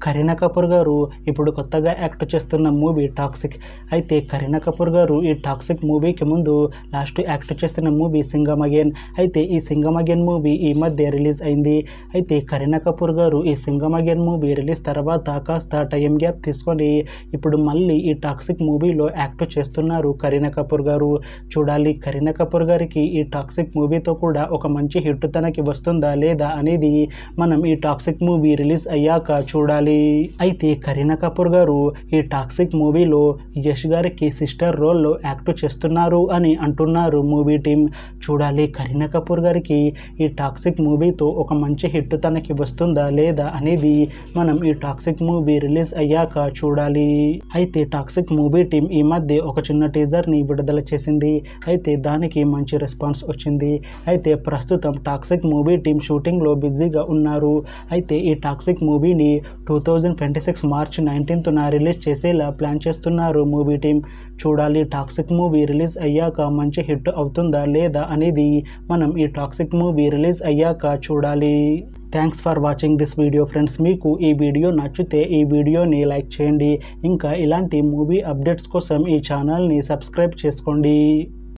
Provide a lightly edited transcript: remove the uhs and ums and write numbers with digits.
కరీనా కపూర్ గారు ఇప్పుడు కొత్తగా యాక్ట్ చేస్తున్న మూవీ టాక్సిక్. అయితే కరీనా కపూర్ గారు ఈ టాక్సిక్ మూవీకి ముందు లాస్ట్ యాక్ట్ చేస్తున్న మూవీ సింగం అగైన్. అయితే ఈ సింగం అగైన్ మూవీ ఈ మధ్య రిలీజ్ అయింది. అయితే కరీనా కపూర్ గారు ఈ సింగం అగైన్ మూవీ రిలీజ్ తర్వాత కాస్త టైం గ్యాప్ తీసుకొని ఇప్పుడు మళ్ళీ ఈ టాక్సిక్ మూవీలో యాక్ట్ చేస్తున్నారు కరీనా కపూర్ గారు. చూడాలి కరీనా కపూర్ గారికి ఈ టాక్సిక్ మూవీతో కూడా ఒక మంచి హిట్ తనకి వస్తుందా లేదా అనేది మనం ఈ టాక్సిక్ మూవీ రిలీజ్ అయ్యాక చూడాలి. అయితే కరీనా కపూర్ గారు ఈ టాక్సిక్ మూవీలో యష్ గారికి సిస్టర్ రోల్లో యాక్ట్ చేస్తున్నారు అని అంటున్నారు మూవీ టీం. చూడాలి కరీనా కపూర్ గారికి ఈ టాక్సిక్ మూవీతో ఒక మంచి హిట్ తనకి వస్తుందా లేదా అనేది మనం ఈ టాక్సిక్ మూవీ రిలీజ్ అయ్యాక చూడాలి. అయితే టాక్సిక్ మూవీ టీం ఈ మధ్య ఒక చిన్న టీజర్ని విడుదల చేసింది. అయితే దానికి మంచి రెస్పాన్స్ వచ్చింది. అయితే ప్రస్తుతం టాక్సిక్ మూవీ టీం షూటింగ్లో బిజీగా ఉన్నారు. అయితే ఈ టాక్సిక్ మూవీని 2026 మార్చ్ 19న రిలీజ్ చేసేలా ప్లాన్ చేస్తున్నారు మూవీ టీం. చూడాలి టాక్సిక్ మూవీ రిలీజ్ అయ్యాక మంచి హిట్ అవుతుందా లేదా అనేది మనం ఈ టాక్సిక్ మూవీ రిలీజ్ అయ్యాక చూడాలి. Thanks for watching this video friends. మీకు ఈ వీడియో నచ్చితే ఈ వీడియోని లైక్ చేయండి. ఇంకా ఇలాంటి మూవీ అప్డేట్స్ కోసం ఈ ఛానల్ని సబ్స్క్రైబ్ చేసుకోండి.